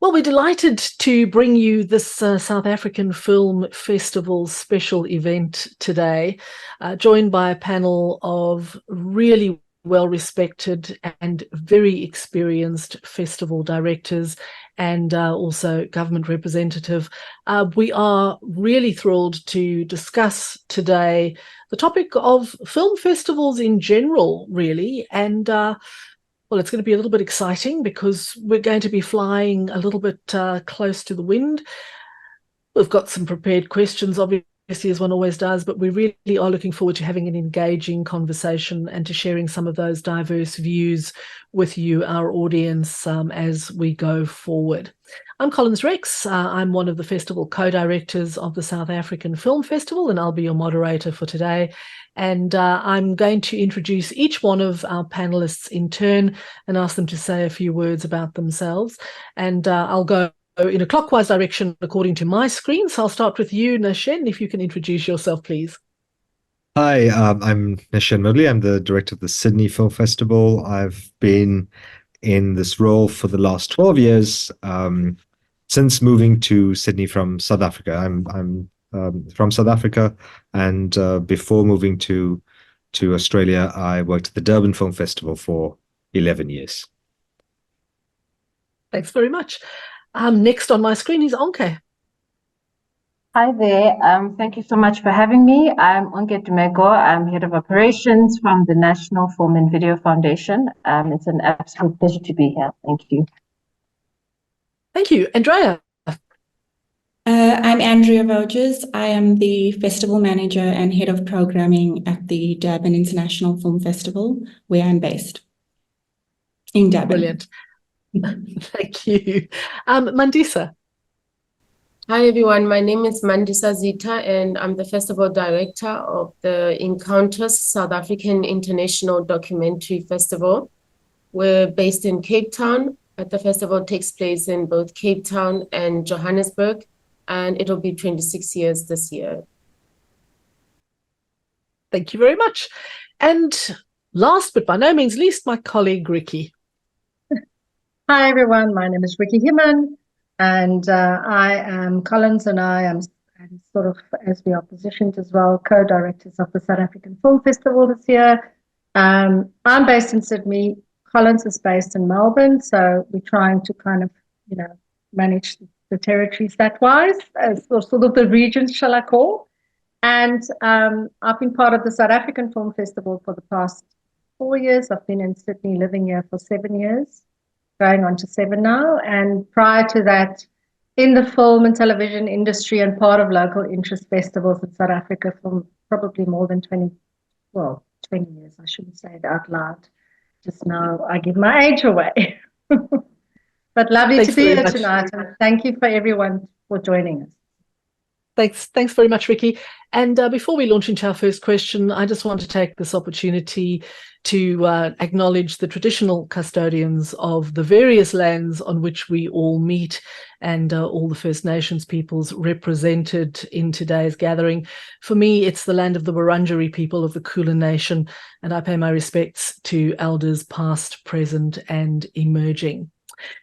Well, we're delighted to bring you this South African Film Festival special event today, joined by a panel of really well-respected and very experienced festival directors and also government representative. We are really thrilled to discuss today the topic of film festivals in general, really, and well, it's going to be a little bit exciting because we're going to be flying a little bit close to the wind. We've got some prepared questions, obviously, as one always does, but we really are looking forward to having an engaging conversation and to sharing some of those diverse views with you, our audience, as we go forward. I'm Collins Rex. I'm one of the festival co-directors of the South African Film Festival, and I'll be your moderator for today. And I'm going to introduce each one of our panelists in turn and ask them to say a few words about themselves. And I'll go in a clockwise direction according to my screen. So I'll start with you, Nashen, if you can introduce yourself, please. Hi, I'm Nashen Moodley. I'm the director of the Sydney Film Festival. I've been in this role for the last 12 years, since moving to Sydney from South Africa. I'm from South Africa, and before moving to Australia, I worked at the Durban Film Festival for 11 years. Thanks very much. Next on my screen is Onke. Hi there. Thank you so much for having me. I'm Onke Dumeko. I'm head of operations from the National Film and Video Foundation. It's an absolute pleasure to be here. Thank you. Thank you. Andrea. I'm Andrea Voges. I am the festival manager and head of programming at the Durban International Film Festival, where I'm based in Durban. Brilliant. Thank you. Mandisa. Hi, everyone. My name is Mandisa Zitha, and I'm the festival director of the Encounters South African International Documentary Festival. We're based in Cape Town, but the festival takes place in both Cape Town and Johannesburg, and it'll be 26 years this year. Thank you very much. And last but by no means least, my colleague Ricky. Hi everyone, my name is Ricky Himan, and I am Collins, and I am sort of, as we are positioned as well, co-directors of the South African Film Festival this year. I'm based in Sydney. Collins is based in Melbourne, so we're trying to kind of, manage the territories that wise, as sort of the regions, shall I call. And I've been part of the South African Film Festival for the past 4 years. I've been in Sydney, living here for 7 years, going on to 7 now. And prior to that, in the film and television industry and part of local interest festivals in South Africa for probably more than 20 years. I shouldn't say it out loud. Just now I give my age away. But lovely to be here tonight, and thank you for everyone for joining us. Thanks very much, Ricky. And before we launch into our first question, I just want to take this opportunity to acknowledge the traditional custodians of the various lands on which we all meet, and all the First Nations peoples represented in today's gathering. For me, it's the land of the Wurundjeri people of the Kulin Nation, and I pay my respects to elders past, present, and emerging.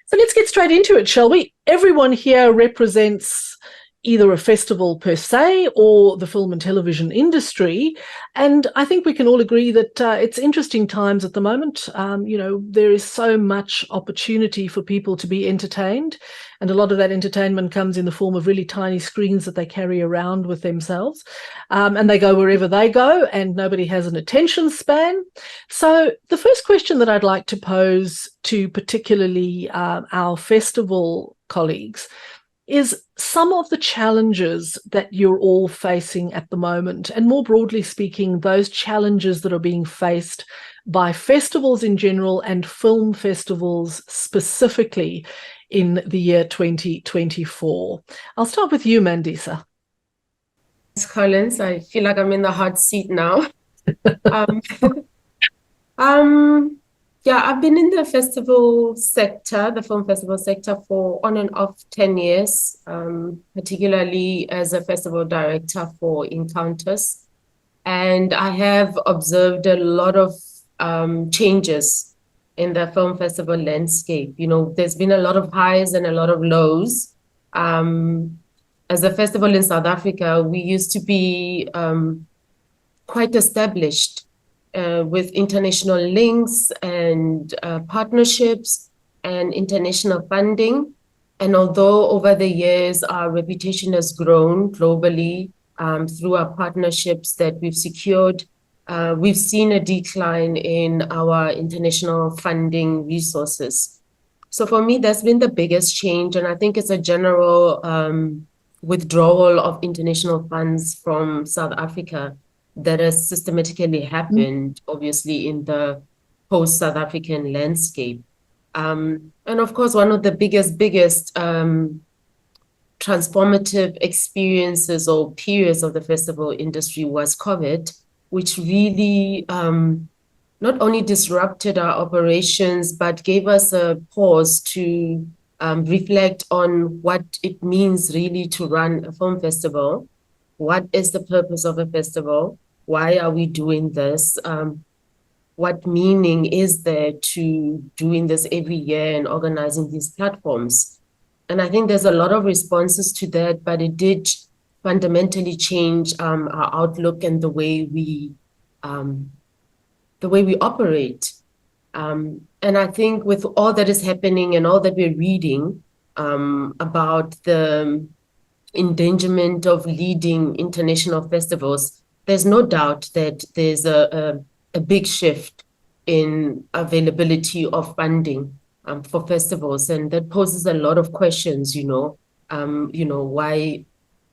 So let's get straight into it, shall we? Everyone here represents either a festival per se or the film and television industry. And I think we can all agree that it's interesting times at the moment. There is so much opportunity for people to be entertained. And a lot of that entertainment comes in the form of really tiny screens that they carry around with themselves. And they go wherever they go, and nobody has an attention span. So the first question that I'd like to pose to particularly our festival colleagues is some of the challenges that you're all facing at the moment, and more broadly speaking, those challenges that are being faced by festivals in general and film festivals specifically in the year 2024. I'll start with you, Mandisa. Thanks, Collins. I feel like I'm in the hot seat now. Yeah, I've been in the festival sector, the film festival sector, for on and off 10 years, particularly as a festival director for Encounters. And I have observed a lot of changes in the film festival landscape. You know, there's been a lot of highs and a lot of lows. As a festival in South Africa, we used to be quite established with international links and partnerships and international funding. And although over the years our reputation has grown globally through our partnerships that we've secured, we've seen a decline in our international funding resources. So for me, that's been the biggest change. And I think it's a general withdrawal of international funds from South Africa that has systematically happened, obviously, in the post-South African landscape. And of course, one of the biggest transformative experiences or periods of the festival industry was COVID, which really not only disrupted our operations, but gave us a pause to reflect on what it means really to run a film festival. What is the purpose of a festival? Why are we doing this? What meaning is there to doing this every year and organizing these platforms? And I think there's a lot of responses to that, but it did fundamentally change our outlook and the way we operate. And I think with all that is happening and all that we're reading about the endangerment of leading international festivals, there's no doubt that there's a big shift in availability of funding for festivals, and that poses a lot of questions. Why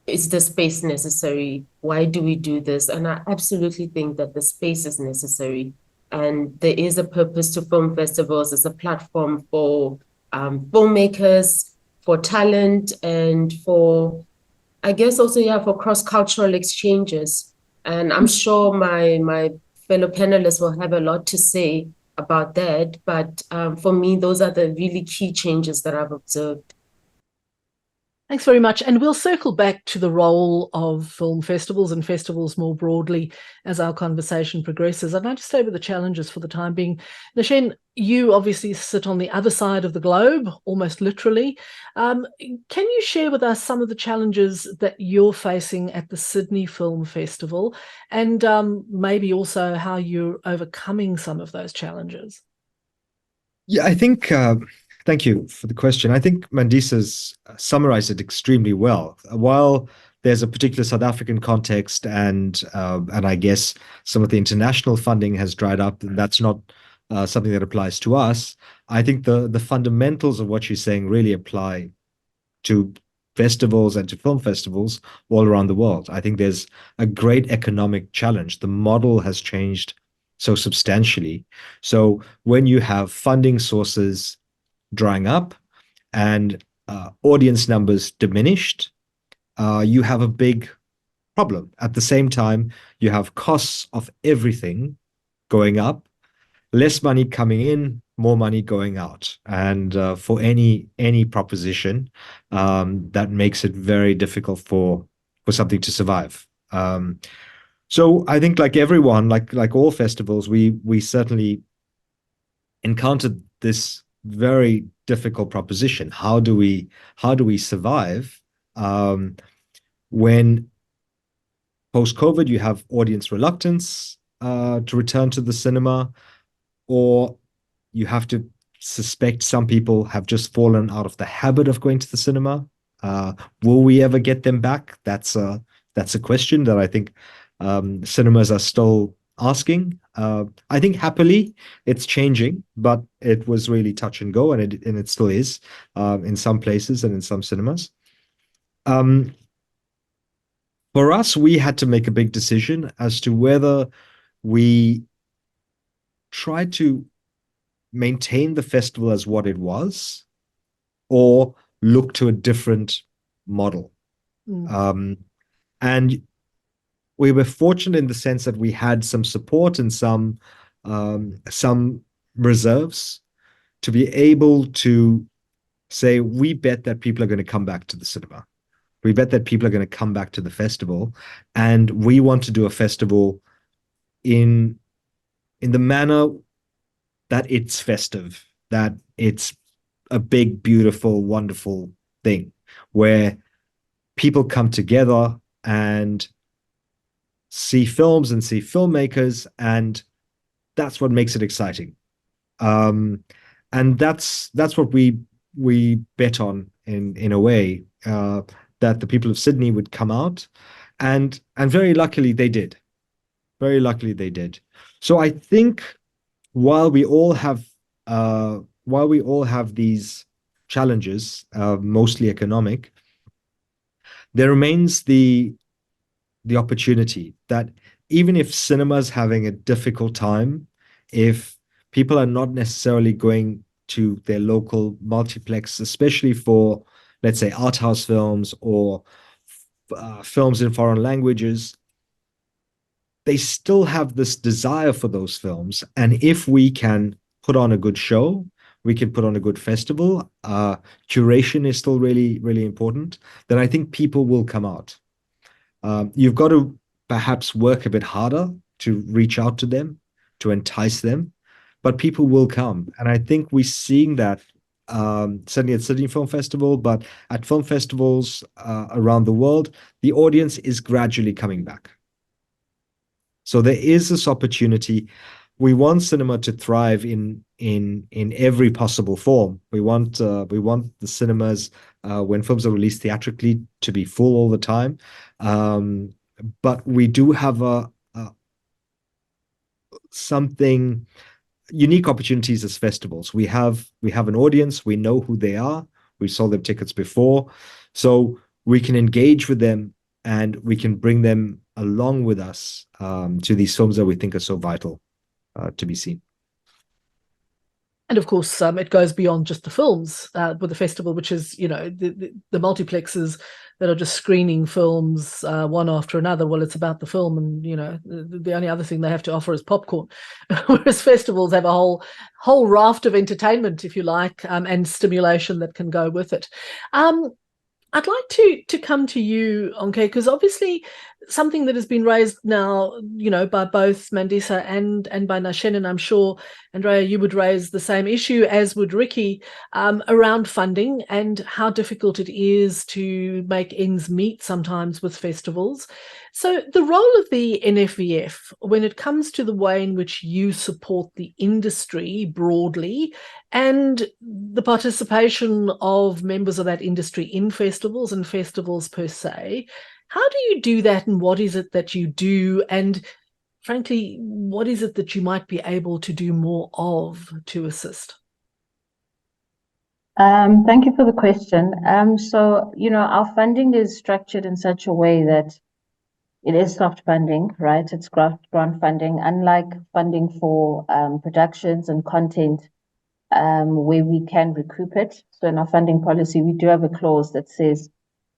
is the space necessary? Why do we do this? And I absolutely think that the space is necessary, and there is a purpose to film festivals as a platform for filmmakers, for talent, and for, I guess also, for cross-cultural exchanges. And I'm sure my fellow panelists will have a lot to say about that. But for me, those are the really key changes that I've observed. Thanks very much. And we'll circle back to the role of film festivals and festivals more broadly as our conversation progresses. I'd like to stay with the challenges for the time being. Nashen, you obviously sit on the other side of the globe, almost literally. Can you share with us some of the challenges that you're facing at the Sydney Film Festival, and maybe also how you're overcoming some of those challenges? Yeah, I think... Thank you for the question. I think Mandisa's summarized it extremely well. While there's a particular South African context and I guess some of the international funding has dried up, and that's not something that applies to us, I think the fundamentals of what she's saying really apply to festivals and to film festivals all around the world. I think there's a great economic challenge. The model has changed so substantially. So when you have funding sources drying up and audience numbers diminished, you have a big problem. At the same time, you have costs of everything going up, less money coming in, more money going out. And for any proposition, that makes it very difficult for something to survive. So I think, like everyone, like all festivals, we certainly encountered this very difficult proposition. How do we survive when post-COVID you have audience reluctance to return to the cinema, or you have to suspect some people have just fallen out of the habit of going to the cinema? Will we ever get them back? That's a question that I think cinemas are still asking. I think happily it's changing, but it was really touch and go, and it still is in some places and in some cinemas. For us, we had to make a big decision as to whether we try to maintain the festival as what it was or look to a different model. And we were fortunate in the sense that we had some support and some reserves to be able to say, we bet that people are going to come back to the cinema. We bet that people are going to come back to the festival, and we want to do a festival in the manner that it's festive, that it's a big, beautiful, wonderful thing where people come together and see films and see filmmakers, and that's what makes it exciting. And that's what we bet on in a way, that the people of Sydney would come out, and very luckily they did. Very luckily they did. So I think while we all have these challenges, mostly economic, there remains the opportunity that even if cinema's having a difficult time, if people are not necessarily going to their local multiplex, especially for, let's say, art house films or films in foreign languages, they still have this desire for those films. And if we can put on a good show, we can put on a good festival, curation is still really, really important, then I think people will come out. You've got to perhaps work a bit harder to reach out to them, to entice them, but people will come. And I think we're seeing that certainly at Sydney Film Festival, but at film festivals around the world, the audience is gradually coming back. So there is this opportunity. We want cinema to thrive in every possible form. We want the cinemas when films are released theatrically to be full all the time. But we do have something unique opportunities as festivals. We have an audience. We know who they are. We sold them tickets before, so we can engage with them and we can bring them along with us to these films that we think are so vital to be seen. And of course, it goes beyond just the films with the festival, which is, the multiplexes that are just screening films one after another. Well, it's about the film, and the only other thing they have to offer is popcorn, whereas festivals have a whole raft of entertainment, if you like, and stimulation that can go with it. I'd like to come to you, Onke, because obviously something that has been raised now, by both Mandisa and by Nashen, and I'm sure, Andrea, you would raise the same issue, as would Ricky, around funding and how difficult it is to make ends meet sometimes with festivals. So the role of the NFVF, when it comes to the way in which you support the industry broadly and the participation of members of that industry in festivals and festivals per se, how do you do that, and what is it that you do? And frankly, what is it that you might be able to do more of to assist? Thank you for the question. So, our funding is structured in such a way that it is soft funding, right? It's grant funding, unlike funding for productions and content where we can recoup it. So in our funding policy, we do have a clause that says,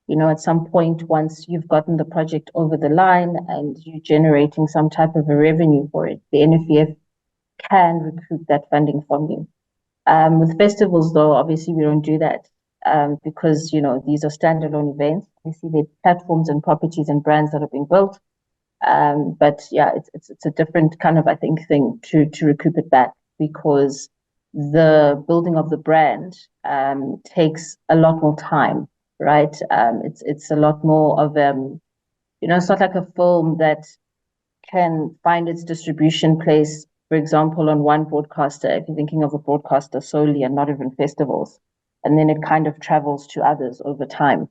at some point, once you've gotten the project over the line and you're generating some type of a revenue for it, the NFVF can recoup that funding from you. With festivals, though, obviously we don't do that because, these are standalone events. We see the platforms and properties and brands that are being built. But yeah, it's a different kind of, I think, thing to recoup it back, because the building of the brand takes a lot more time, right? It's a lot more of it's not like a film that can find its distribution place, for example, on one broadcaster, if you're thinking of a broadcaster solely and not even festivals, and then it kind of travels to others over time.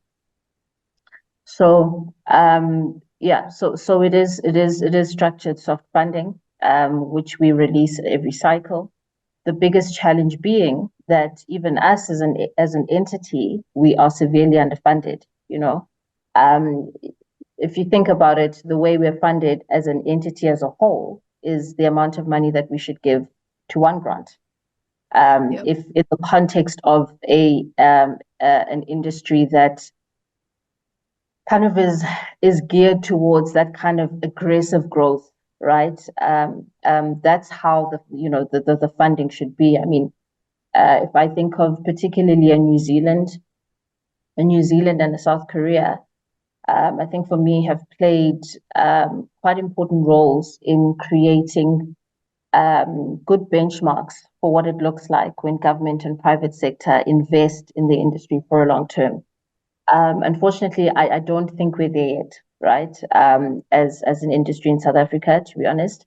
So so it is structured soft funding, which we release every cycle. The biggest challenge being that even us as an entity, we are severely underfunded. If you think about it, the way we're funded as an entity as a whole is the amount of money that we should give to one grant. If in the context of an industry that kind of is geared towards that kind of aggressive growth, right? That's how the funding should be. I mean, if I think of particularly a New Zealand and a South Korea, I think for me have played quite important roles in creating good benchmarks for what it looks like when government and private sector invest in the industry for a long term. Unfortunately, I don't think we're there yet, right? As an industry in South Africa, to be honest.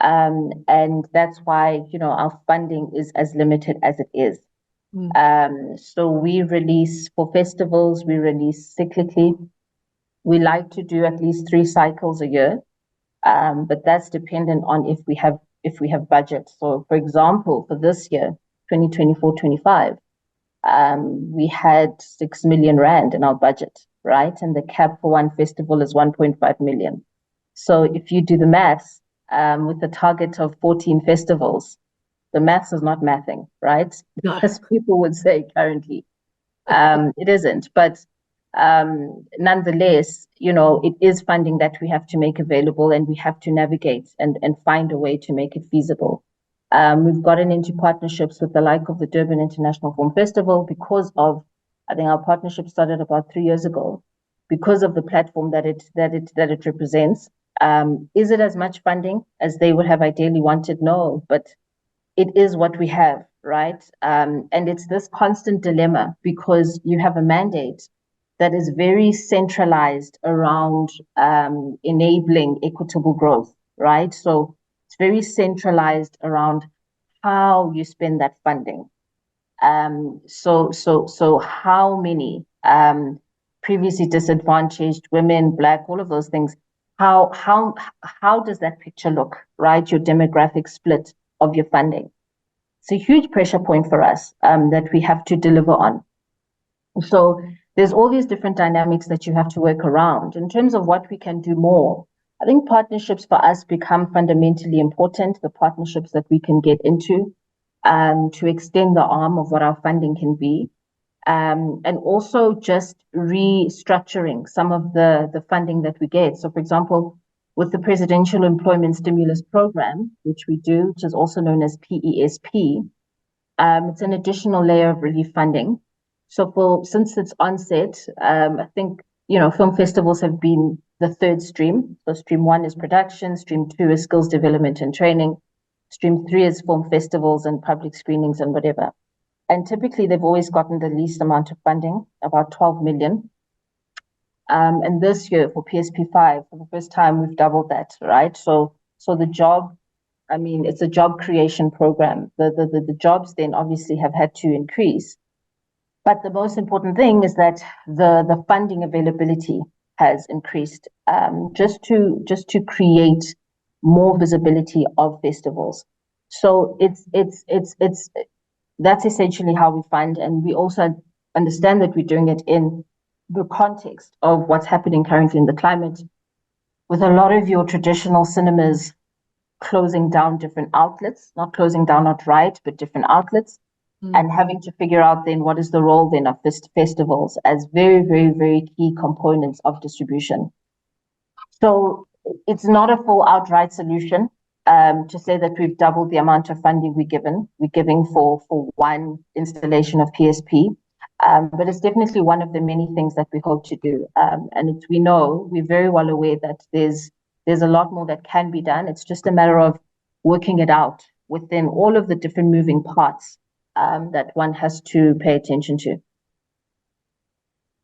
And that's why, our funding is as limited as it is. So we release for festivals, we release cyclically. We like to do at least 3 cycles a year, but that's dependent on if we have budget. So, for example, for this year, 2024-25, we had 6 million rand in our budget, right? And the cap for one festival is 1.5 million. So if you do the maths, with the target of 14 festivals, the maths is not mathing, right? No. As people would say currently. It isn't, but nonetheless, it is funding that we have to make available, and we have to navigate and find a way to make it feasible. We've gotten into partnerships with the like of the Durban International Film Festival because of, I think our partnership started about 3 years ago, because of the platform that it represents. Is it as much funding as they would have ideally wanted? No, but it is what we have, right? And it's this constant dilemma, because you have a mandate that is very centralized around enabling equitable growth, right? So it's very centralized around how you spend that funding. So how many previously disadvantaged women, Black, all of those things, how does that picture look, right? Your demographic split of your funding. It's a huge pressure point for us that we have to deliver on. So there's all these different dynamics that you have to work around. In terms of what we can do more, I think partnerships for us become fundamentally important, the partnerships that we can get into to extend the arm of what our funding can be. And also just restructuring some of the funding that we get. So, for example, with the Presidential Employment Stimulus Program, which we do, which is also known as PESP, it's an additional layer of relief funding. So since its onset, I think, film festivals have been the third stream. So stream 1 is production, stream 2 is skills development and training, stream 3 is film festivals and public screenings and whatever. And typically they've always gotten the least amount of funding, about 12 million. And this year for PSP5, for the first time, we've doubled that, right? So the job, it's a job creation program. The jobs then obviously have had to increase. But the most important thing is that the funding availability has increased just to create more visibility of festivals. So that's essentially how we fund, and we also understand that we're doing it in the context of what's happening currently in the climate, with a lot of your traditional cinemas closing down different outlets, not closing down outright, but different outlets, and having to figure out then what is the role then of festivals as very, very, very key components of distribution. So it's not a full outright solution to say that we've doubled the amount of funding we're giving for one installation of PSP. But it's definitely one of the many things that we hope to do. And we're very well aware that there's a lot more that can be done. It's just a matter of working it out within all of the different moving parts that one has to pay attention to.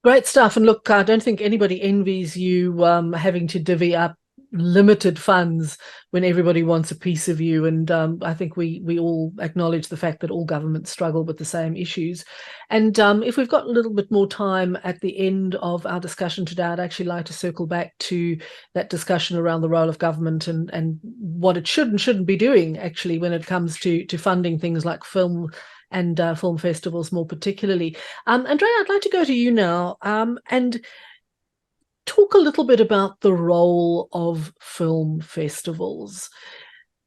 Great stuff. And look, I don't think anybody envies you having to divvy up limited funds when everybody wants a piece of you. And I think we all acknowledge the fact that all governments struggle with the same issues. And if we've got a little bit more time at the end of our discussion today, I'd actually like to circle back to that discussion around the role of government and what it should and shouldn't be doing, actually, when it comes to funding things like film and film festivals more particularly. Andrea, I'd like to go to you now and talk a little bit about the role of film festivals.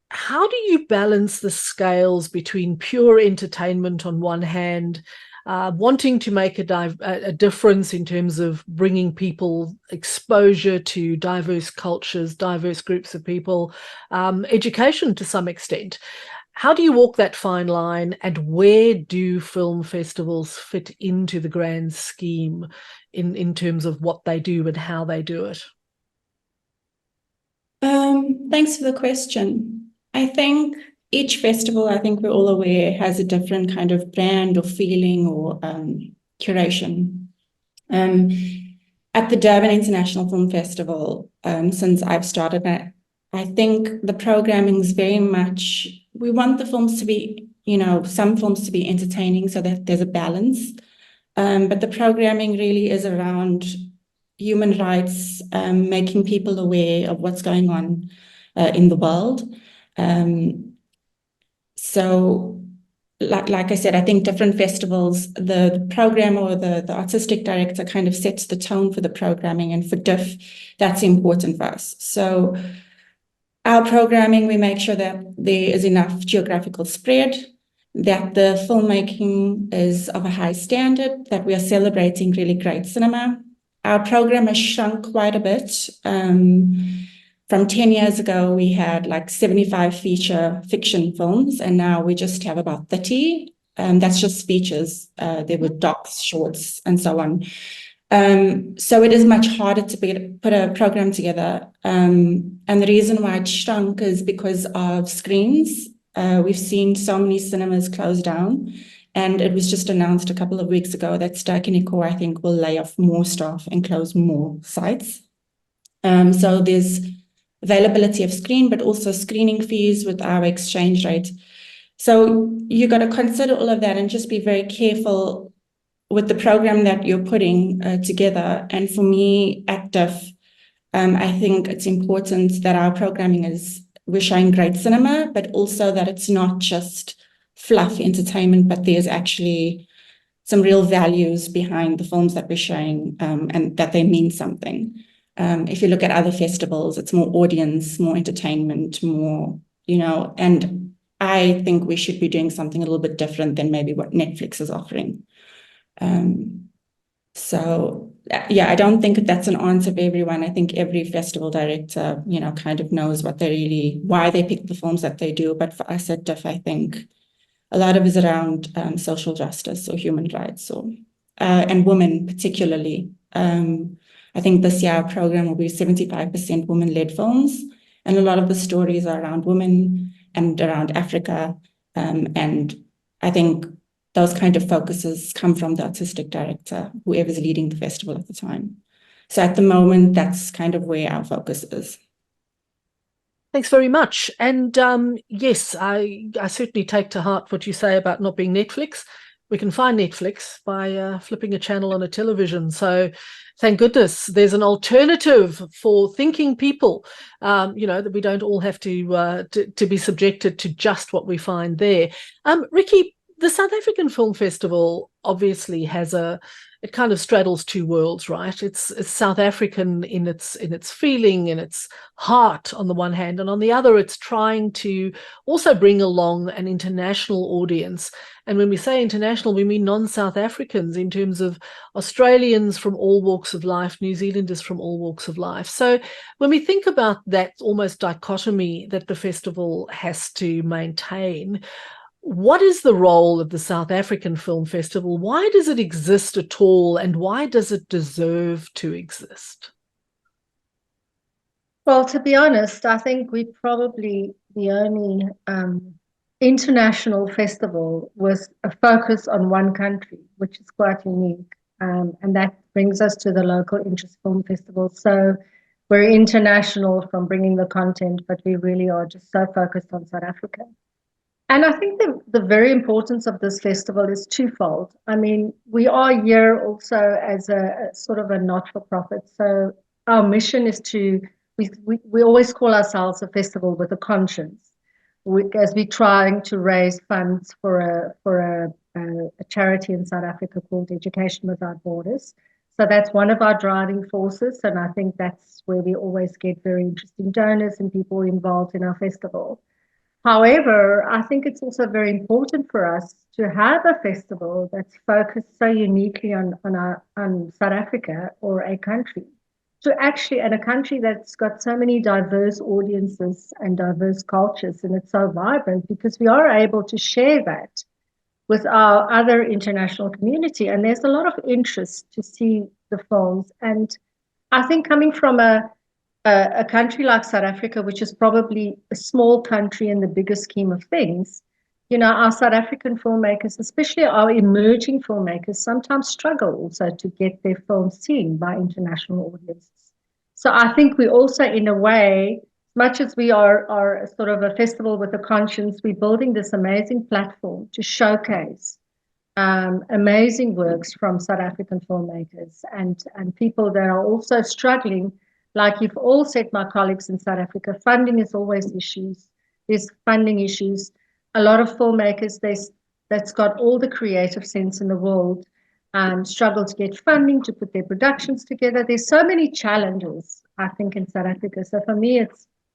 How do you balance the scales between pure entertainment on one hand, wanting to make a difference in terms of bringing people exposure to diverse cultures, diverse groups of people, education to some extent? How do you walk that fine line, and where do film festivals fit into the grand scheme in terms of what they do and how they do it? Thanks for the question. I think each festival, I think we're all aware, has a different kind of brand or feeling or curation. At the Durban International Film Festival, since I've started it, I think the programming is very much, we want the films to be, some films to be entertaining so that there's a balance. But the programming really is around human rights, making people aware of what's going on in the world. So, like I said, I think different festivals, the program or the artistic director kind of sets the tone for the programming, and for DIF, that's important for us. So our programming, we make sure that there is enough geographical spread, that the filmmaking is of a high standard, that we are celebrating really great cinema. Our program has shrunk quite a bit. From 10 years ago, we had like 75 feature fiction films, and now we just have about 30. That's just features. There were docs, shorts, and so on. So it is much harder to put a program together. And the reason why it shrunk is because of screens. We've seen so many cinemas close down, and it was just announced a couple of weeks ago that Dumeko, I think, will lay off more staff and close more sites. So there's availability of screen, but also screening fees with our exchange rate. So you got to consider all of that and just be very careful with the program that you're putting together. And for me at DIF, I think it's important that our programming we're showing great cinema, but also that it's not just fluff entertainment, but there's actually some real values behind the films that we're showing, and that they mean something. If you look at other festivals, it's more audience, more entertainment, more, and I think we should be doing something a little bit different than maybe what Netflix is offering. So yeah, I don't think that's an answer for everyone. I think every festival director, kind of knows why they pick the films that they do. But for us at DIF, I think a lot of it is around social justice or human rights, and women particularly. I think this year our program will be 75% women-led films, and a lot of the stories are around women and around Africa. And I think those kind of focuses come from the artistic director, whoever's leading the festival at the time. So at the moment, that's kind of where our focus is. Thanks very much. And yes, I certainly take to heart what you say about not being Netflix. We can find Netflix by flipping a channel on a television. So thank goodness there's an alternative for thinking people, that we don't all have to be subjected to just what we find there. Ricky, the South African Film Festival obviously it kind of straddles two worlds, right? It's South African in its feeling, in its heart on the one hand, and on the other, it's trying to also bring along an international audience. And when we say international, we mean non-South Africans in terms of Australians from all walks of life, New Zealanders from all walks of life. So when we think about that almost dichotomy that the festival has to maintain, what is the role of the South African Film Festival? Why does it exist at all, and why does it deserve to exist? Well, to be honest, I think we're probably the only international festival with a focus on one country, which is quite unique. And that brings us to the local interest film festival. So we're international from bringing the content, but we really are just so focused on South Africa. And I think the very importance of this festival is twofold. I mean, we are here also as a sort of a not-for-profit. So our mission is we always call ourselves a festival with a conscience, as we're trying to raise funds for a charity in South Africa called Education Without Borders. So that's one of our driving forces, and I think that's where we always get very interesting donors and people involved in our festival. However, I think it's also very important for us to have a festival that's focused so uniquely on South Africa or a country, and a country that's got so many diverse audiences and diverse cultures, and it's so vibrant because we are able to share that with our other international community. And there's a lot of interest to see the films. And I think coming from a a country like South Africa, which is probably a small country in the bigger scheme of things, our South African filmmakers, especially our emerging filmmakers, sometimes struggle also to get their films seen by international audiences. So I think we also, in a way, much as we are sort of a festival with a conscience, we're building this amazing platform to showcase amazing works from South African filmmakers and people that are also struggling. Like you've all said, my colleagues in South Africa, funding is always issues. There's funding issues. A lot of filmmakers that's got all the creative sense in the world struggle to get funding to put their productions together. There's so many challenges, I think, in South Africa. So for me,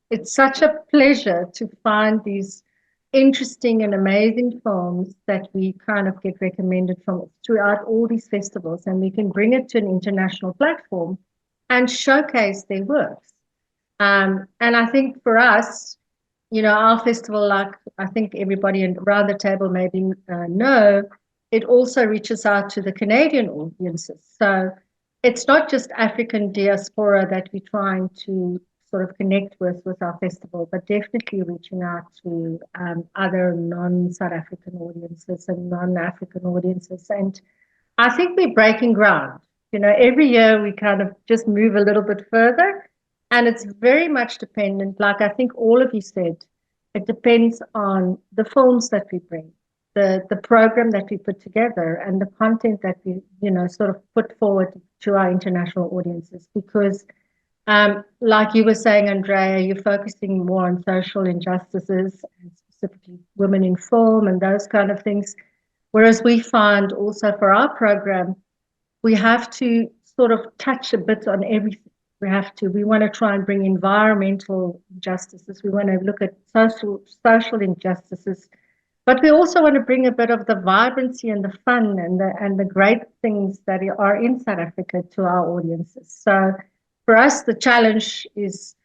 it's such a pleasure to find these interesting and amazing films that we kind of get recommended from throughout all these festivals, and we can bring it to an international platform and showcase their works. And I think for us, our festival, like I think everybody around the table maybe know, it also reaches out to the Canadian audiences. So it's not just African diaspora that we're trying to sort of connect with our festival, but definitely reaching out to other non-South African audiences and non-African audiences. And I think we're breaking ground. Every year we kind of just move a little bit further, and it's very much dependent, like I think all of you said, it depends on the films that we bring, the program that we put together, and the content that we, sort of put forward to our international audiences. Because like you were saying, Andrea, you're focusing more on social injustices and specifically women in film and those kind of things. Whereas we find also for our program, we have to sort of touch a bit on everything. We want to try and bring environmental injustices. We want to look at social injustices, but we also want to bring a bit of the vibrancy and the fun and the great things that are in South Africa to our audiences. So for us, the challenge is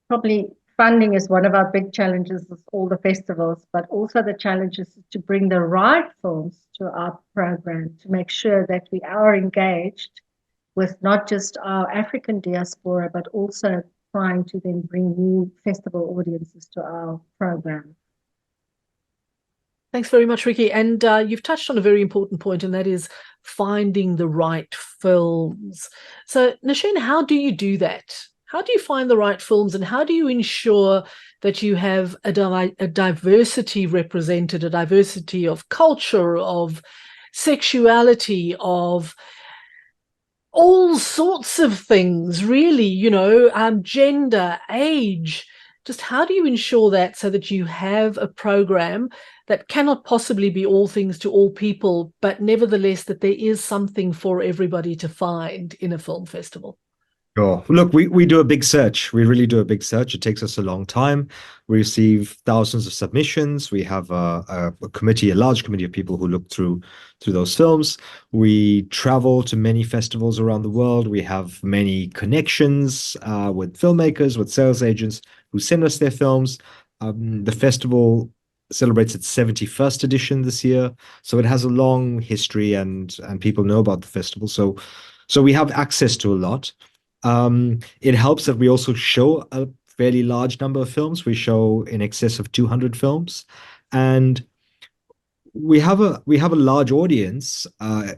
probably funding is one of our big challenges of all the festivals, but also the challenge is to bring the right films to our program, to make sure that we are engaged with not just our African diaspora, but also trying to then bring new festival audiences to our program. Thanks very much, Ricky. And you've touched on a very important point, and that is finding the right films. So, Nashen, how do you do that? How do you find the right films, and how do you ensure that you have a diversity represented, a diversity of culture, of sexuality, of all sorts of things, really, gender, age? Just how do you ensure that so that you have a program that cannot possibly be all things to all people, but nevertheless that there is something for everybody to find in a film festival? Sure. Look, we do a big search. We really do a big search. It takes us a long time. We receive thousands of submissions. We have a large committee of people who look through those films. We travel to many festivals around the world. We have many connections with filmmakers, with sales agents who send us their films. The festival celebrates its 71st edition this year, so it has a long history, and people know about the festival. So we have access to a lot. It helps that we also show a fairly large number of films. We show in excess of 200 films, and we have a large audience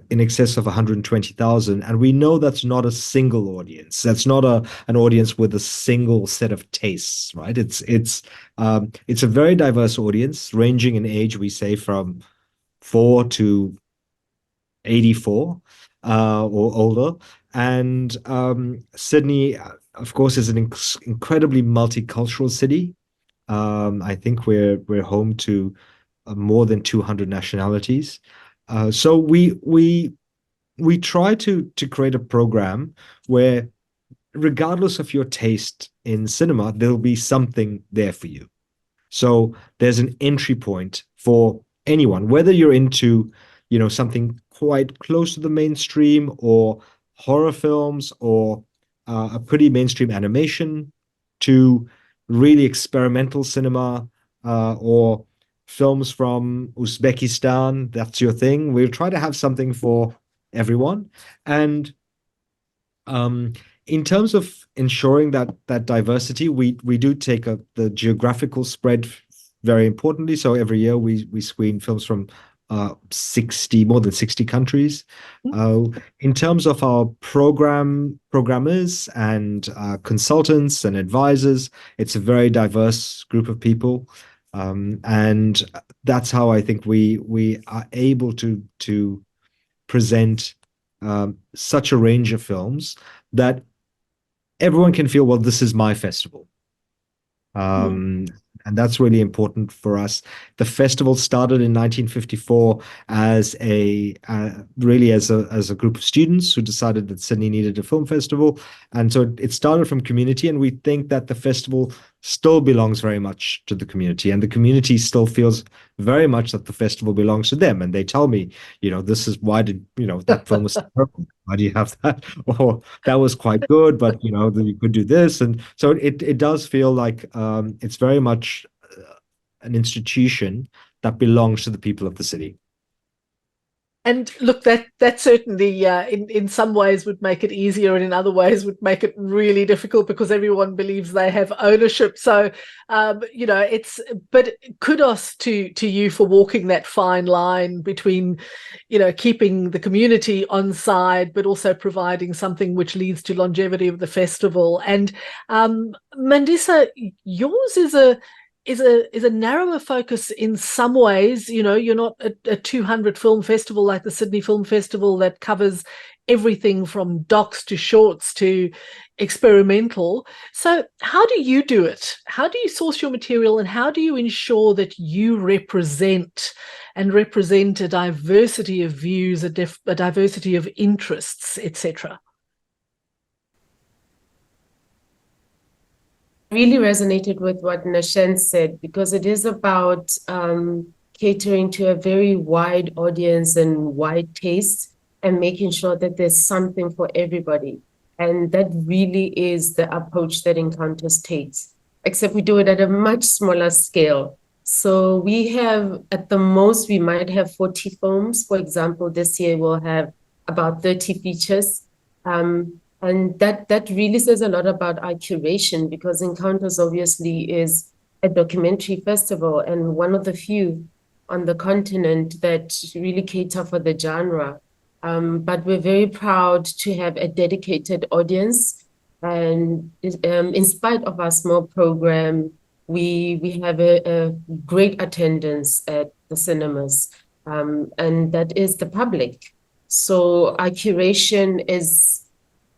in excess of 120,000, and we know that's not a single audience. That's not an audience with a single set of tastes, right? It's a very diverse audience, ranging in age, we say, from 4 to 84 or older. And Sydney, of course, is an incredibly multicultural city. I think we're home to more than 200 nationalities. So we try to create a program where, regardless of your taste in cinema, there'll be something there for you. So there's an entry point for anyone, whether you're into, something quite close to the mainstream, or horror films, or a pretty mainstream animation, to really experimental cinema, or films from Uzbekistan. That's your thing. We'll try to have something for everyone. And in terms of ensuring that diversity, we do take the geographical spread very importantly. So every year we screen films from more than 60 countries. In terms of our programmers and consultants and advisors, it's a very diverse group of people. And that's how I think we are able to present such a range of films that everyone can feel, well, this is my festival. And that's really important for us. The festival started in 1954 as really as a group of students who decided that Sydney needed a film festival. And so it started from community, and we think that the festival still belongs very much to the community, and the community still feels very much that the festival belongs to them. And they tell me, this is why did, that film was terrible. Why do you have that? Or that was quite good, but you could do this. And so it does feel like it's very much an institution that belongs to the people of the city. And look, that certainly in some ways would make it easier, and in other ways would make it really difficult because everyone believes they have ownership. So, but kudos to you for walking that fine line between, keeping the community on side, but also providing something which leads to longevity of the festival. And Mandisa, yours is a narrower focus in some ways. You're not a 200 film festival like the Sydney Film Festival that covers everything from docs to shorts to experimental. So how do you do it? How do you source your material, and how do you ensure that you represent a diversity of views, a diversity of interests, etc.? Really resonated with what Nashen said, because it is about catering to a very wide audience and wide taste, and making sure that there's something for everybody. And that really is the approach that Encounters takes, except we do it at a much smaller scale. So we have, at the most, we might have 40 films. For example, this year we'll have about 30 features. And that really says a lot about our curation, because Encounters obviously is a documentary festival and one of the few on the continent that really cater for the genre. But we're very proud to have a dedicated audience. And in spite of our small program, we have a great attendance at the cinemas, and that is the public. So our curation is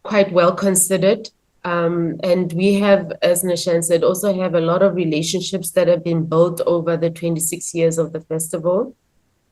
quite well considered. And we have, as Nashen said, also have a lot of relationships that have been built over the 26 years of the festival,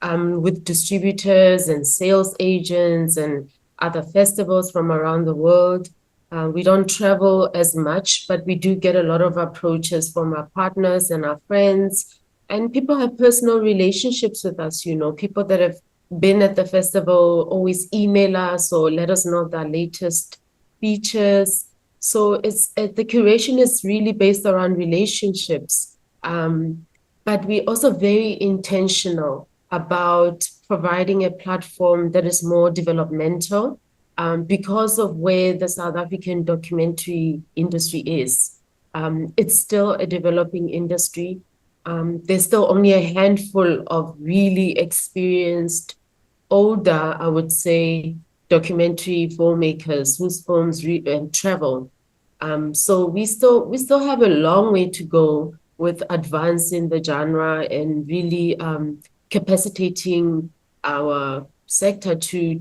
with distributors and sales agents and other festivals from around the world. We don't travel as much, but we do get a lot of approaches from our partners and our friends. And people have personal relationships with us, people that have been at the festival always email us or let us know their latest features. So the curation is really based around relationships. But we're also very intentional about providing a platform that is more developmental, because of where the South African documentary industry is. It's still a developing industry. There's still only a handful of really experienced, older, I would say, documentary filmmakers whose films travel. So we still have a long way to go with advancing the genre and really capacitating our sector to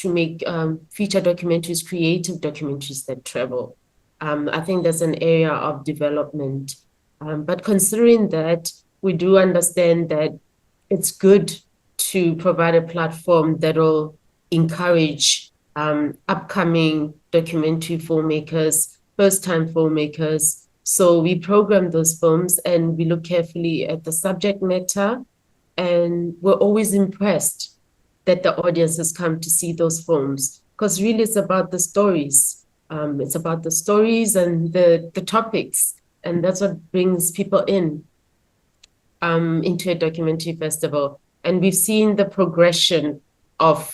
make feature documentaries, creative documentaries that travel. I think that's an area of development. But considering that, we do understand that it's good to provide a platform that will encourage upcoming documentary filmmakers, first-time filmmakers. So we program those films and we look carefully at the subject matter, and we're always impressed that the audience has come to see those films, because really it's about the stories. It's about the stories and the topics, and that's what brings people into a documentary festival. And we've seen the progression of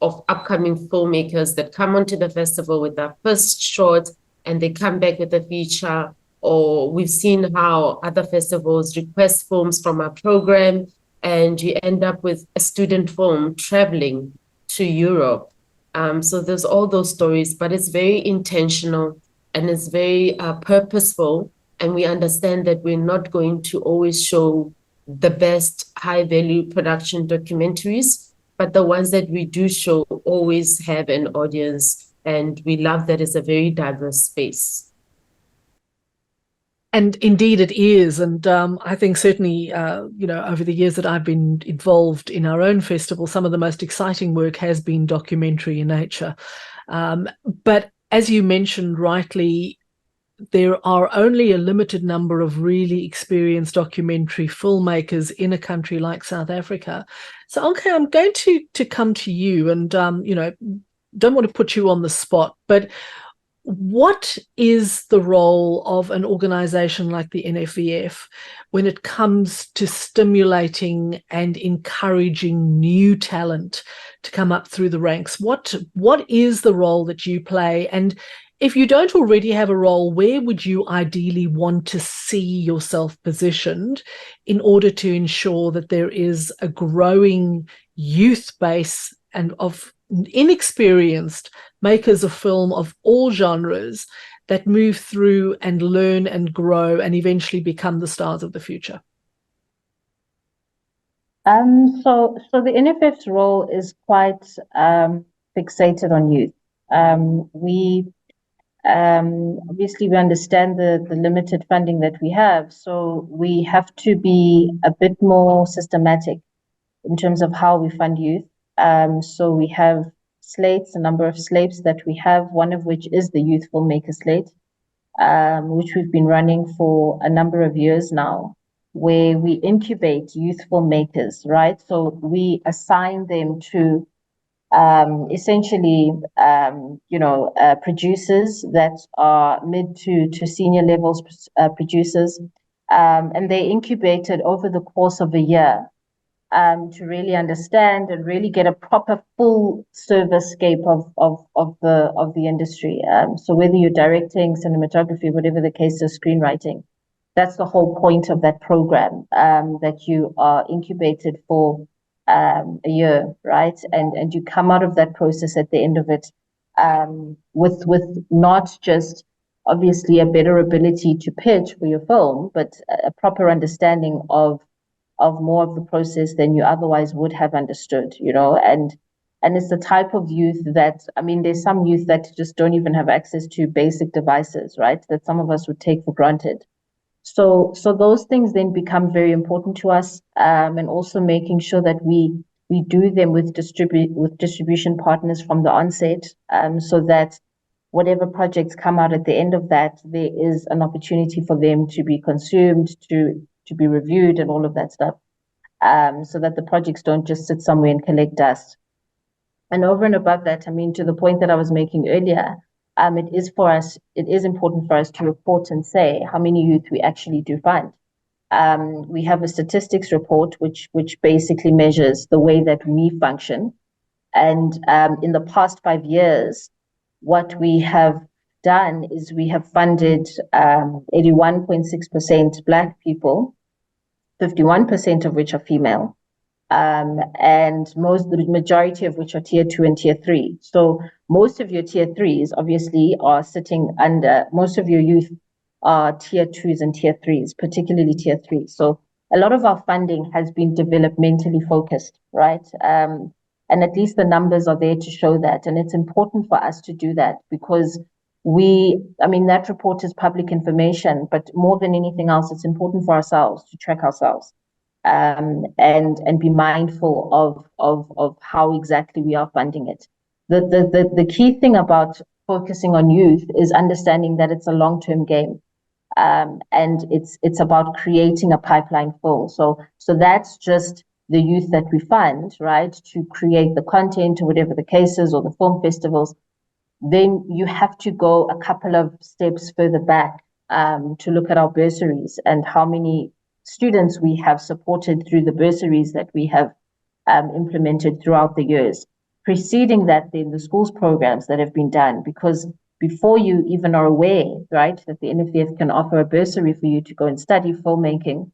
upcoming filmmakers that come onto the festival with their first short and they come back with a feature. Or we've seen how other festivals request films from our program and you end up with a student film traveling to Europe. So there's all those stories, but it's very intentional and it's very purposeful. And we understand that we're not going to always show the best high value production documentaries, but the ones that we do show always have an audience. And we love that it's a very diverse space. And indeed it is. And I think certainly, over the years that I've been involved in our own festival, some of the most exciting work has been documentary in nature. But as you mentioned rightly, there are only a limited number of really experienced documentary filmmakers in a country like South Africa. So, Onke, I'm going to come to you and, don't want to put you on the spot, but what is the role of an organization like the NFVF when it comes to stimulating and encouraging new talent to come up through the ranks? What is the role that you play? And if you don't already have a role, where would you ideally want to see yourself positioned in order to ensure that there is a growing youth base and of inexperienced makers of film of all genres that move through and learn and grow and eventually become the stars of the future? So the NFF's role is quite fixated on youth. Obviously we understand the limited funding that we have, so we have to be a bit more systematic in terms of how we fund youth. So we have slates, a number of slates that we have, one of which is the Youth Filmmaker Slate, which we've been running for a number of years now, where we incubate youth filmmakers, right? So we assign them to essentially, producers that are mid to senior levels producers, and they're incubated over the course of a year. To really understand and really get a proper full service scape of the industry. So whether you're directing, cinematography, whatever the case is, screenwriting, that's the whole point of that program, that you are incubated for a year, right? And you come out of that process at the end of it with not just obviously a better ability to pitch for your film, but a proper understanding of more of the process than you otherwise would have understood, and it's the type of youth that, there's some youth that just don't even have access to basic devices, right? That some of us would take for granted. So those things then become very important to us, and also making sure that we do them with distribution partners from the onset, so that whatever projects come out at the end of that, there is an opportunity for them to be consumed, to be reviewed and all of that stuff, so that the projects don't just sit somewhere and collect dust. And over and above that, to the point that I was making earlier, it is important for us to report and say how many youth we actually do fund. We have a statistics report which basically measures the way that we function. And in the past 5 years, what we have done is we have funded 81.6% Black people, 51% of which are female, and the majority of which are tier 2 and tier 3. So most of your tier 3s obviously are sitting under, most of your youth are tier 2s and tier 3s, particularly tier 3. So a lot of our funding has been developmentally focused, right? And at least the numbers are there to show that. And it's important for us to do that because that report is public information, but more than anything else, it's important for ourselves to track ourselves, and be mindful of how exactly we are funding it. The key thing about focusing on youth is understanding that it's a long-term game, and it's about creating a pipeline full. So that's just the youth that we fund, right, to create the content or whatever the case is, or the film festivals. Then you have to go a couple of steps further back to look at our bursaries and how many students we have supported through the bursaries that we have implemented throughout the years. Preceding that, then the schools programs that have been done, because before you even are aware, right, that the NFVF can offer a bursary for you to go and study filmmaking,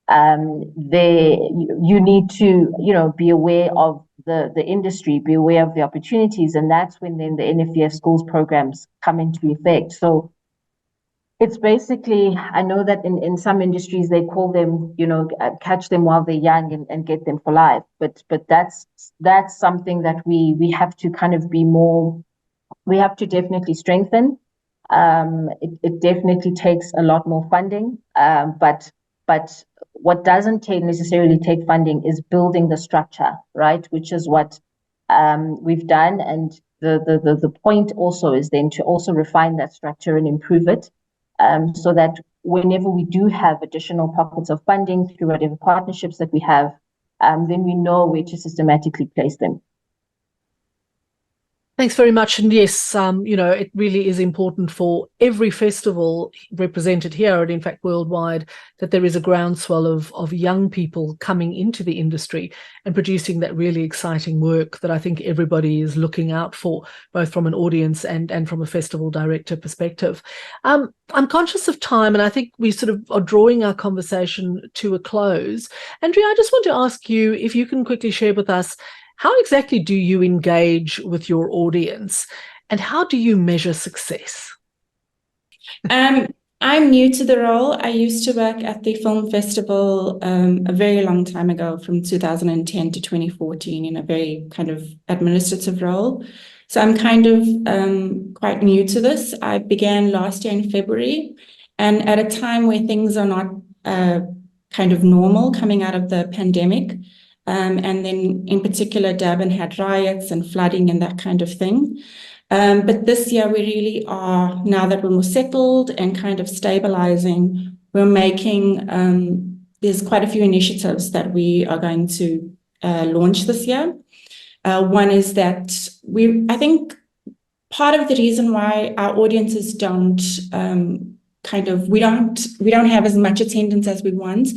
you need to, be aware of the industry, be aware of the opportunities, and that's when then the NFVF schools programs come into effect. So it's basically, I know that in some industries they call them, catch them while they're young and get them for life. But that's something that we have to kind of be more, we have to definitely strengthen. It definitely takes a lot more funding. But what doesn't necessarily take funding is building the structure, right? Which is what we've done. And the point also is then to also refine that structure and improve it. So that whenever we do have additional pockets of funding through whatever partnerships that we have, then we know where to systematically place them. Thanks very much. And yes, it really is important for every festival represented here, and in fact worldwide, that there is a groundswell of young people coming into the industry and producing that really exciting work that I think everybody is looking out for, both from an audience and from a festival director perspective. I'm conscious of time, and I think we sort of are drawing our conversation to a close. Andrea, I just want to ask you if you can quickly share with us, how exactly do you engage with your audience, and how do you measure success? I'm new to the role. I used to work at the film festival a very long time ago, from 2010 to 2014, in a very kind of administrative role. So I'm kind of quite new to this. I began last year in February, and at a time where things are not kind of normal coming out of the pandemic. And then in particular, Durban had riots and flooding and that kind of thing. But this year we really are, now that we're more settled and kind of stabilizing, we're making, there's quite a few initiatives that we are going to launch this year. One is that I think part of the reason why our audiences don't we don't have as much attendance as we want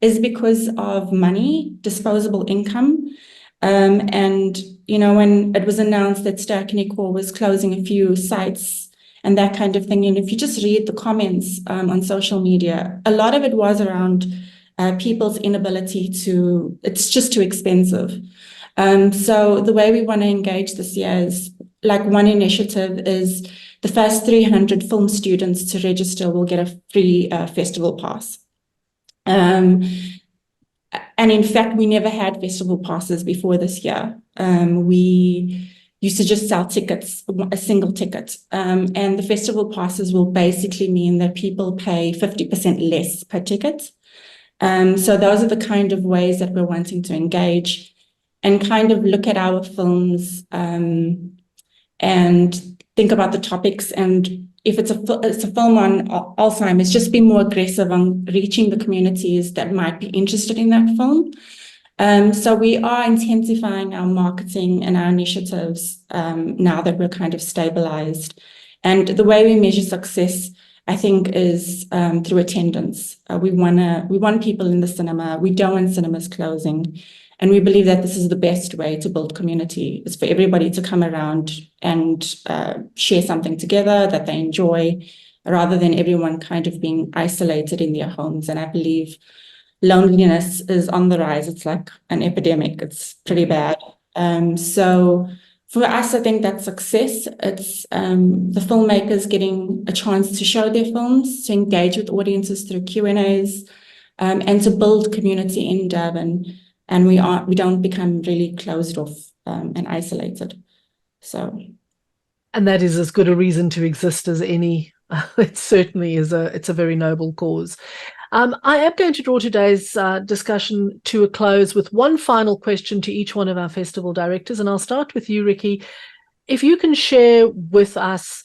is because of money, disposable income. And, when it was announced that Ster-Kinekor was closing a few sites and that kind of thing, and if you just read the comments on social media, a lot of it was around people's inability it's just too expensive. So the way we want to engage this year is, like, one initiative is the first 300 film students to register will get a free festival pass. And in fact, we never had festival passes before this year. We used to just sell tickets, a single ticket. And the festival passes will basically mean that people pay 50% less per ticket. So those are the kind of ways that we're wanting to engage and kind of look at our films and think about the topics. And if it's a film on Alzheimer's, just be more aggressive on reaching the communities that might be interested in that film. So we are intensifying our marketing and our initiatives now that we're kind of stabilized. And the way we measure success, I think, is through attendance. We want people in the cinema. We don't want cinemas closing. And we believe that this is the best way to build community, is for everybody to come around and share something together that they enjoy, rather than everyone kind of being isolated in their homes. And I believe loneliness is on the rise. It's like an epidemic. It's pretty bad. So for us, I think that's success. It's the filmmakers getting a chance to show their films, to engage with audiences through Q&As, and to build community in Durban. And we don't become really closed off and isolated. So, and that is as good a reason to exist as any. It certainly is it's a very noble cause. I am going to draw today's discussion to a close with one final question to each one of our festival directors, and I'll start with you, Ricky. If you can share with us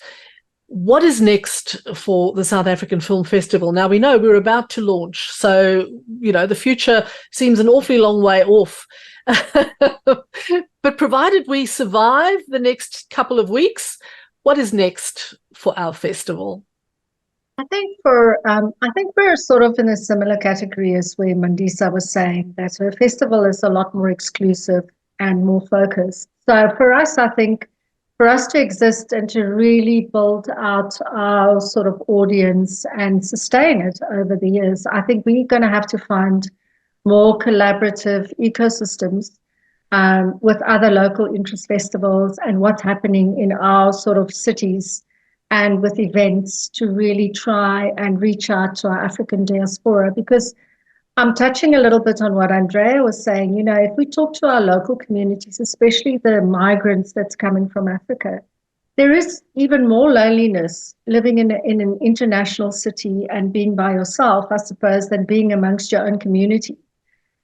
what is next for the South African Film Festival. Now, we know we're about to launch, so, the future seems an awfully long way off. But provided we survive the next couple of weeks, what is next for our festival? I think we're sort of in a similar category as where Mandisa was saying that her festival is a lot more exclusive and more focused. So for us, I think for us to exist and to really build out our sort of audience and sustain it over the years, I think we're going to have to find more collaborative ecosystems with other local interest festivals and what's happening in our sort of cities and with events to really try and reach out to our African diaspora. Because I'm touching a little bit on what Andrea was saying. You know, if we talk to our local communities, especially the migrants that's coming from Africa, there is even more loneliness living in an international city and being by yourself, I suppose, than being amongst your own community.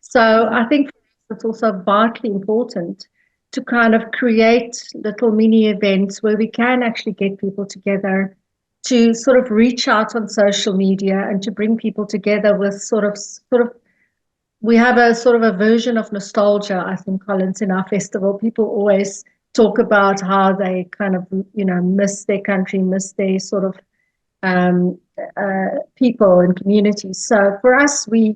So I think it's also vitally important to kind of create little mini events where we can actually get people together to sort of reach out on social media and to bring people together with sort of we have a sort of a version of nostalgia, I think, Collins, in our festival. People always talk about how they kind of, you know, miss their country, miss their sort of people and communities. So for us, we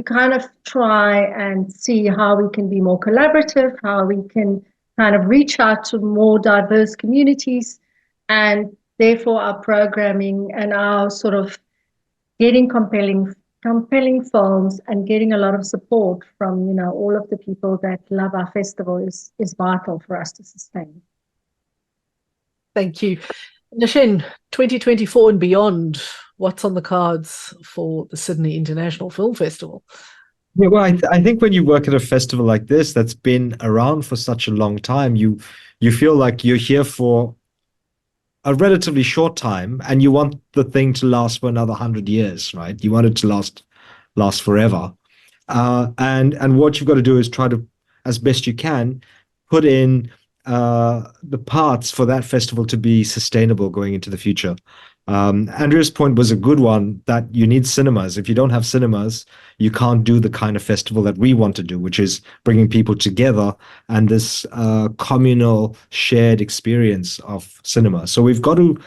kind of try and see how we can be more collaborative, how we can kind of reach out to more diverse communities, and therefore our programming and our sort of getting compelling films and getting a lot of support from, you know, all of the people that love our festival is vital for us to sustain. Thank you. Nashen, 2024 and beyond, what's on the cards for the Sydney International Film Festival? Yeah, well, I think when you work at a festival like this that's been around for such a long time, you feel like you're here for a relatively short time, and you want the thing to last for another 100 years, right? You want it to last forever. And what you've got to do is try to, as best you can, put in the parts for that festival to be sustainable going into the future. Andrea's point was a good one, that you need cinemas. If you don't have cinemas, you can't do the kind of festival that we want to do, which is bringing people together and this communal shared experience of cinema. So we've got to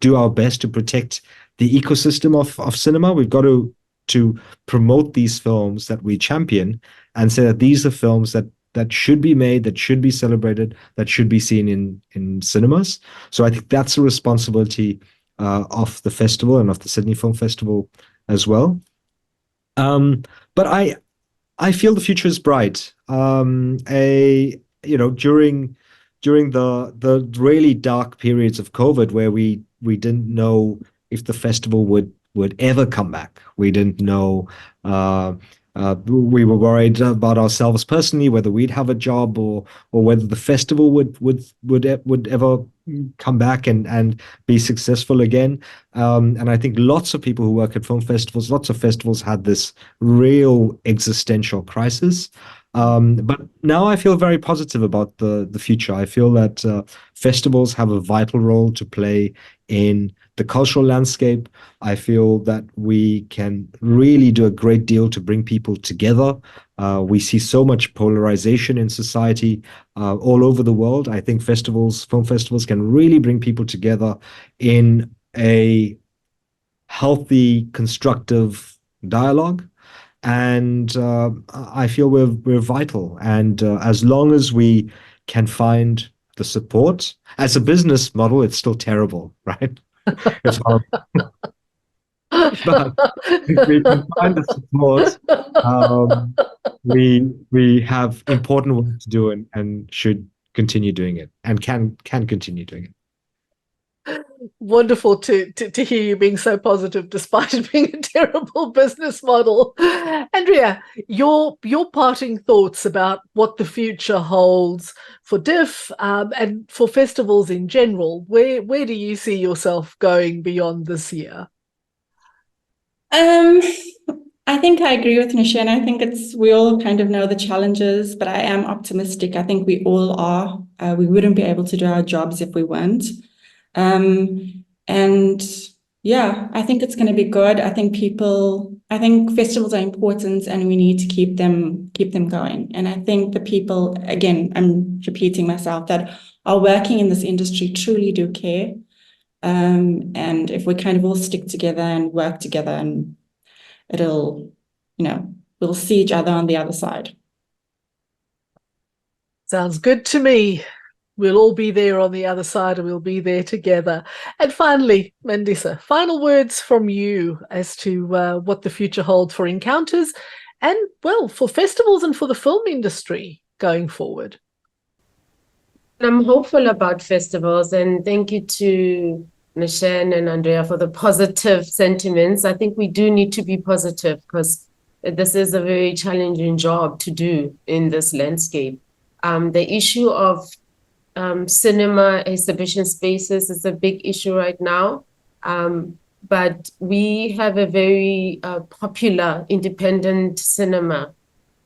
do our best to protect the ecosystem of cinema. We've got to promote these films that we champion and say that these are films that should be made, that should be celebrated, that should be seen in cinemas. So I think that's a responsibility of the festival and of the Sydney Film Festival as well. But I feel the future is bright. During the really dark periods of COVID, where we didn't know if the festival would ever come back. We didn't know. We were worried about ourselves personally, whether we'd have a job or whether the festival would ever come back and be successful again. And I think lots of people who work at film festivals, lots of festivals had this real existential crisis. But now I feel very positive about the future. I feel that festivals have a vital role to play in the cultural landscape. I feel that we can really do a great deal to bring people together. We see so much polarization in society all over the world. I think film festivals can really bring people together in a healthy, constructive dialogue. And I feel we're vital. And as long as we can find the support, as a business model, it's still terrible, right? It's hard. But if we can find the support, we have important work to do and should continue doing it, and can continue doing it. Wonderful to hear you being so positive despite it being a terrible business model. Andrea, your parting thoughts about what the future holds for DIF and for festivals in general. Where do you see yourself going beyond this year? I think I agree with Nashen. I think we all kind of know the challenges, but I am optimistic. I think we all are. We wouldn't be able to do our jobs if we weren't. And yeah, I think it's going to be good. I think festivals are important and we need to keep them going. And I think the people, again, I'm repeating myself, that are working in this industry truly do care. And if we kind of all stick together and work together, and it'll, we'll see each other on the other side. Sounds good to me. We'll all be there on the other side, and we'll be there together. And finally, Mandisa, final words from you as to what the future holds for Encounters and, well, for festivals and for the film industry going forward. I'm hopeful about festivals, and thank you to Nashen and Andrea for the positive sentiments. I think we do need to be positive because this is a very challenging job to do in this landscape. The issue of cinema exhibition spaces is a big issue right now. But we have a very popular independent cinema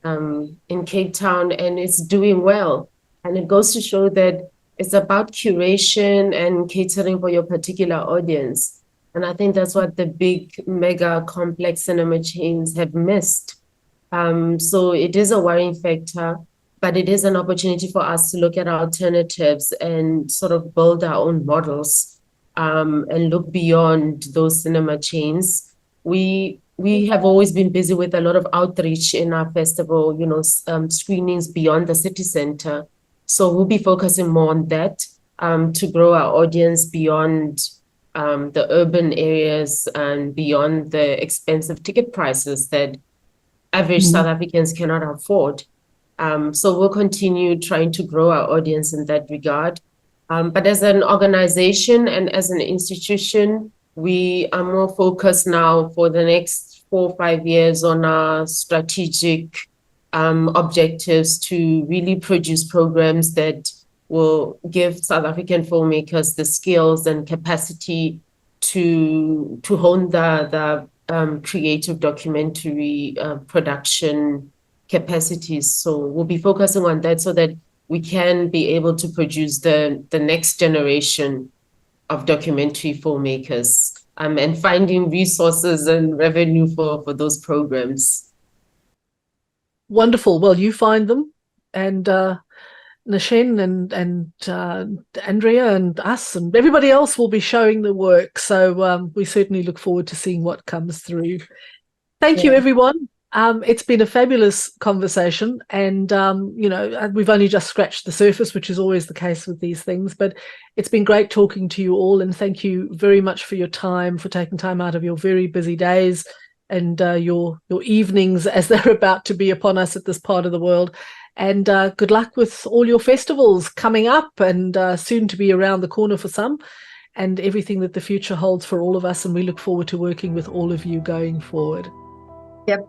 in Cape Town, and it's doing well. And it goes to show that it's about curation and catering for your particular audience. And I think that's what the big, mega, complex cinema chains have missed. So it is a worrying factor, but it is an opportunity for us to look at alternatives and sort of build our own models and look beyond those cinema chains. We have always been busy with a lot of outreach in our festival, screenings beyond the city center. So we'll be focusing more on that to grow our audience beyond the urban areas and beyond the expensive ticket prices that average South Africans cannot afford. So we'll continue trying to grow our audience in that regard. But as an organization and as an institution, we are more focused now for the next 4 or 5 years on our strategic objectives to really produce programs that will give South African filmmakers the skills and capacity to hone the creative documentary production capacities. So we'll be focusing on that so that we can be able to produce the next generation of documentary filmmakers and finding resources and revenue for those programs. Wonderful. Well, you find them, and Nashen and Andrea and us and everybody else will be showing the work. So we certainly look forward to seeing what comes through. Thank you, everyone. It's been a fabulous conversation, and we've only just scratched the surface, which is always the case with these things, but it's been great talking to you all, and thank you very much for your time, for taking time out of your very busy days and your evenings as they're about to be upon us at this part of the world. And good luck with all your festivals coming up and soon to be around the corner for some, and everything that the future holds for all of us, and we look forward to working with all of you going forward. Yep.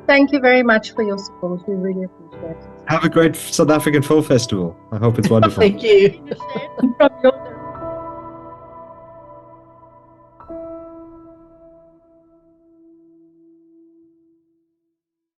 Thank you very much for your support. We really appreciate it. Have a great South African Film Festival. I hope it's wonderful. Thank you. From your